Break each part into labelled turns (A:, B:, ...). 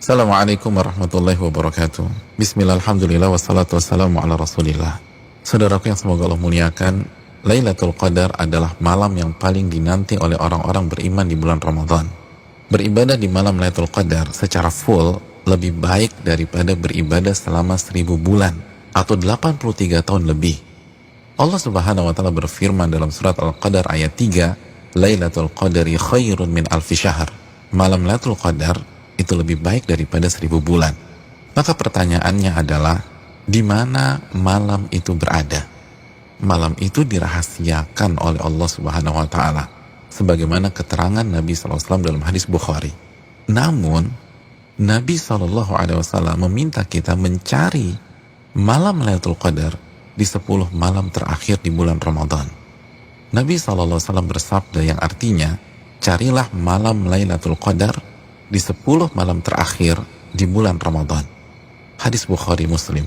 A: Assalamualaikum warahmatullahi wabarakatuh. Bismillah, alhamdulillah, wassalatu wassalamu ala rasulillah. Saudaraku yang semoga Allah muliakan, Lailatul Qadar adalah malam yang paling dinanti oleh orang-orang beriman di bulan Ramadan. Beribadah di malam Lailatul Qadar secara full lebih baik daripada beribadah selama 1000 bulan atau 83 tahun lebih. Allah Subhanahu wa taala berfirman dalam surat Al-Qadar ayat 3, Lailatul Qadari khairun min alfi syahr. Malam Lailatul Qadar itu lebih baik daripada 1000 bulan. Maka pertanyaannya adalah, di mana malam itu berada? Malam itu dirahasiakan oleh Allah Subhanahu wa taala sebagaimana keterangan Nabi SAW dalam hadis Bukhari. Namun Nabi SAW meminta kita mencari malam Lailatul Qadar di 10 malam terakhir di bulan Ramadan. Nabi SAW bersabda yang artinya, carilah malam Lailatul Qadar di 10 malam terakhir di bulan Ramadan. Hadis Bukhari Muslim.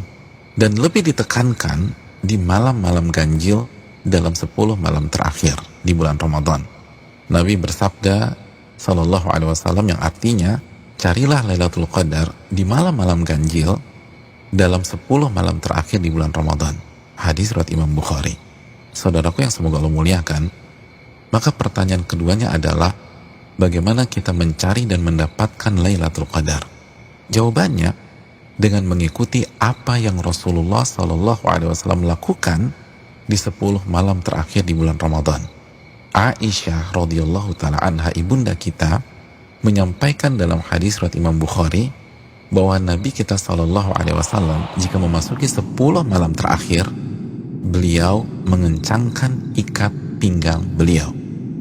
A: Dan lebih ditekankan di malam-malam ganjil dalam 10 malam terakhir di bulan Ramadan. Nabi bersabda sallallahu alaihi wasallam yang artinya, carilah Lailatul Qadar di malam-malam ganjil dalam 10 malam terakhir di bulan Ramadan. Hadis riwayat Imam Bukhari. Saudaraku yang semoga Allah muliakan, maka pertanyaan keduanya adalah, bagaimana kita mencari dan mendapatkan Lailatul Qadar? Jawabannya dengan mengikuti apa yang Rasulullah SAW lakukan di 10 malam terakhir di bulan Ramadan. Aisyah radhiyallahu taala anha, ibunda kita, menyampaikan dalam hadis riwayat Imam Bukhari bahwa Nabi kita SAW jika memasuki 10 malam terakhir, beliau mengencangkan ikat pinggang beliau.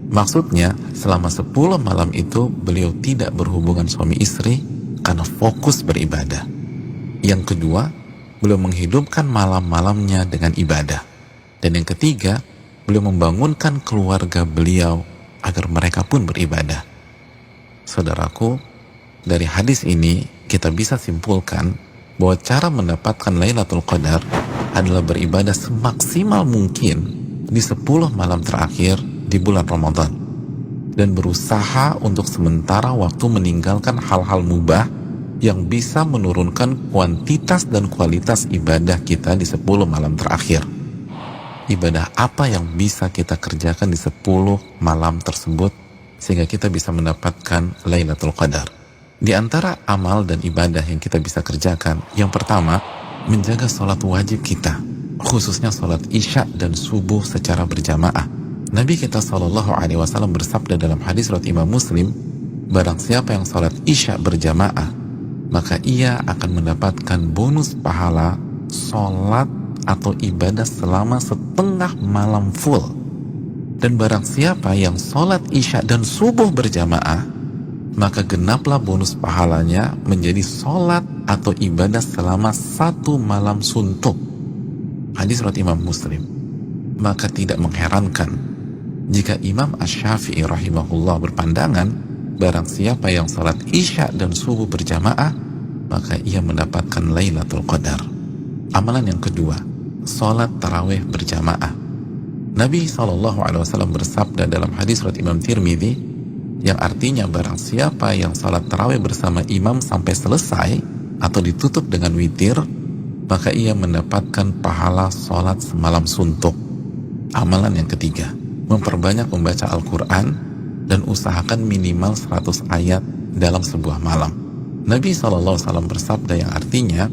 A: Maksudnya, selama 10 malam itu beliau tidak berhubungan suami istri karena fokus beribadah. Yang kedua, beliau menghidupkan malam-malamnya dengan ibadah. Dan yang ketiga, beliau membangunkan keluarga beliau agar mereka pun beribadah. Saudaraku, dari hadis ini kita bisa simpulkan bahwa cara mendapatkan Lailatul Qadar adalah beribadah semaksimal mungkin di 10 malam terakhir di bulan Ramadan, dan berusaha untuk sementara waktu meninggalkan hal-hal mubah yang bisa menurunkan kuantitas dan kualitas ibadah kita di 10 malam terakhir. Ibadah apa yang bisa kita kerjakan di 10 malam tersebut sehingga kita bisa mendapatkan Lailatul Qadar? Di antara amal dan ibadah yang kita bisa kerjakan, yang pertama, menjaga sholat wajib kita, khususnya sholat isya dan subuh secara berjamaah. Nabi kita SAW bersabda dalam hadis riwayat Imam Muslim, barang siapa yang sholat isya berjamaah, maka ia akan mendapatkan bonus pahala sholat atau ibadah selama setengah malam full. Dan barang siapa yang sholat isya dan subuh berjamaah, maka genaplah bonus pahalanya menjadi sholat atau ibadah selama 1 malam suntuk. Hadis riwayat Imam Muslim. Maka tidak mengherankan jika Imam Asy-Syafi'i rahimahullah berpandangan, barang siapa yang salat isya dan subuh berjamaah, maka ia mendapatkan Lailatul Qadar. Amalan yang kedua, salat tarawih berjamaah. Nabi SAW bersabda dalam hadis riwayat Imam Tirmidzi, yang artinya barang siapa yang salat tarawih bersama imam sampai selesai atau ditutup dengan witir, maka ia mendapatkan pahala salat semalam suntuk. Amalan yang ketiga, memperbanyak membaca Al-Quran dan usahakan minimal 100 ayat dalam sebuah malam. Nabi SAW bersabda yang artinya,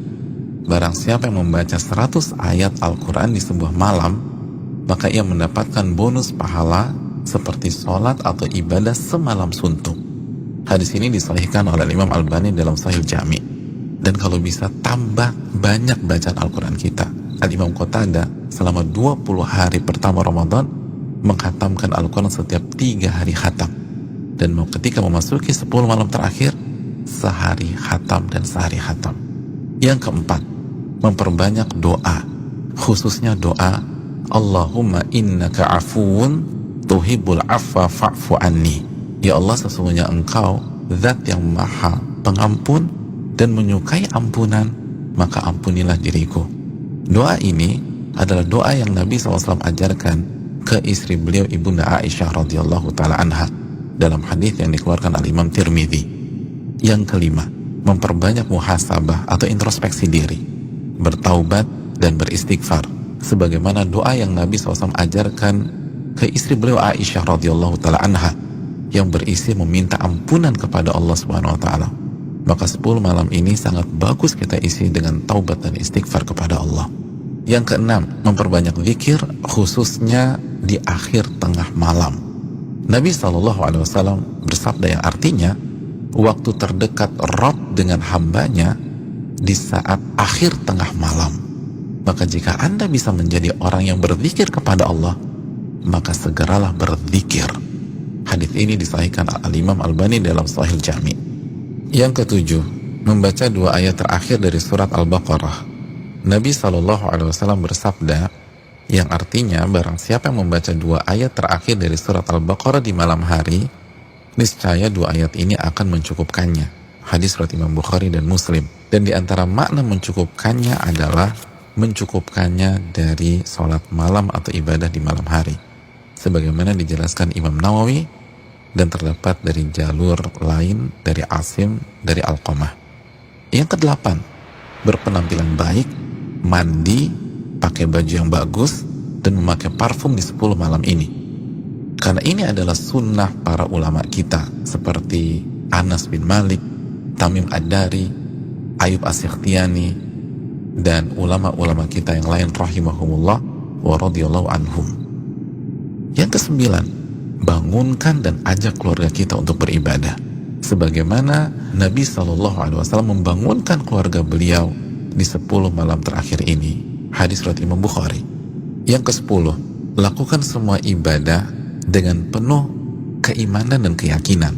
A: barang siapa yang membaca 100 ayat Al-Quran di sebuah malam, maka ia mendapatkan bonus pahala seperti sholat atau ibadah semalam suntuk. Hadis ini disahihkan oleh Imam Albani dalam Sahih Jami. Dan kalau bisa tambah banyak bacaan Al-Quran kita. Al-Imam Qatadah selama 20 hari pertama Ramadan menghatamkan Al-Quran setiap 3 hari khatam, dan ketika memasuki 10 malam terakhir, sehari khatam dan sehari khatam. Yang keempat, memperbanyak doa, khususnya doa Allahumma innaka afuun tuhibbul afwa fa'fu anni. Ya Allah, sesungguhnya Engkau zat yang maha pengampun dan menyukai ampunan, maka ampunilah diriku. Doa ini adalah doa yang Nabi SAW ajarkan ke istri beliau, ibunda Aisyah radhiyallahu taala anha, dalam hadis yang dikeluarkan oleh Imam Tirmidzi. Yang kelima, memperbanyak muhasabah atau introspeksi diri, bertaubat dan beristighfar, sebagaimana doa yang Nabi SAW ajarkan ke istri beliau Aisyah radhiyallahu taala anha yang berisi meminta ampunan kepada Allah Subhanahu wa taala. Maka 10 malam ini sangat bagus kita isi dengan taubat dan istighfar kepada Allah. Yang keenam, memperbanyak zikir khususnya di akhir tengah malam. Nabi SAW bersabda yang artinya waktu terdekat Rabb dengan hambanya di saat akhir tengah malam. Maka jika Anda bisa menjadi orang yang berzikir kepada Allah, maka segeralah berzikir. Hadis ini disahihkan Al-Imam Albani dalam Sahih Jami'. Yang ketujuh, membaca 2 ayat terakhir dari surat Al-Baqarah. Nabi SAW bersabda yang artinya barang siapa yang membaca 2 ayat terakhir dari surat Al-Baqarah di malam hari, niscaya 2 ayat ini akan mencukupkannya. Hadis riwayat Imam Bukhari dan Muslim. Dan di antara makna mencukupkannya adalah mencukupkannya dari sholat malam atau ibadah di malam hari, sebagaimana dijelaskan Imam Nawawi, dan terdapat dari jalur lain dari Asim dari Alqamah. Yang kedelapan, berpenampilan baik, mandi, pakai baju yang bagus, dan memakai parfum di 10 malam ini. Karena ini adalah sunnah para ulama kita seperti Anas bin Malik, Tamim Ad-Dari, Ayub As-Sikhtiyani, dan ulama-ulama kita yang lain rahimahumullah wa radhiyallahu anhum. Yang kesembilan, bangunkan dan ajak keluarga kita untuk beribadah, sebagaimana Nabi SAW membangunkan keluarga beliau di 10 malam terakhir ini. Hadis riwayat Imam Bukhari. Yang ke-10, lakukan semua ibadah dengan penuh keimanan dan keyakinan,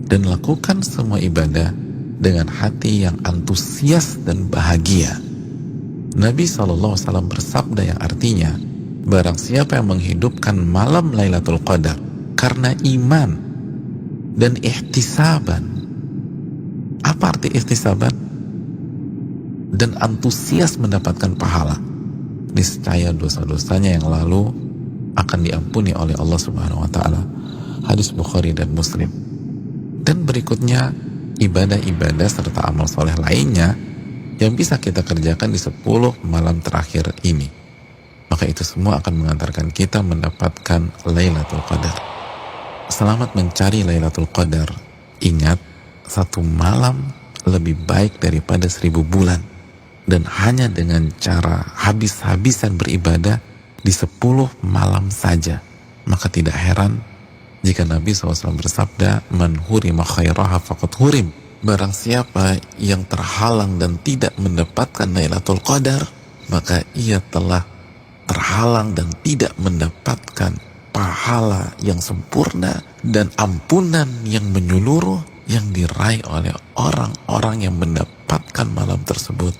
A: dan lakukan semua ibadah dengan hati yang antusias dan bahagia. Nabi SAW bersabda yang artinya, barang siapa yang menghidupkan malam Lailatul Qadar karena iman dan ihtisaban. Apa arti ihtisaban? Dan antusias mendapatkan pahala, niscaya dosa-dosanya yang lalu akan diampuni oleh Allah Subhanahu wa taala. Hadis Bukhari dan Muslim. Dan berikutnya, ibadah-ibadah serta amal soleh lainnya yang bisa kita kerjakan di 10 malam terakhir ini. Maka itu semua akan mengantarkan kita mendapatkan Lailatul Qadar. Selamat mencari Lailatul Qadar. Ingat, 1 malam lebih baik daripada 1000 bulan. Dan hanya dengan cara habis-habisan beribadah di 10 malam saja. Maka tidak heran jika Nabi SAW bersabda, man hurima khairaha faqad hurim. Barang siapa yang terhalang dan tidak mendapatkan Lailatul Qadar, maka ia telah terhalang dan tidak mendapatkan pahala yang sempurna dan ampunan yang menyeluruh yang diraih oleh orang-orang yang mendapatkan malam tersebut.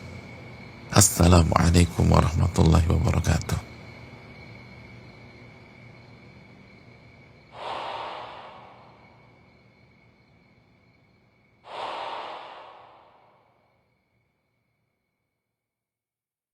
A: Assalamualaikum warahmatullahi wabarakatuh.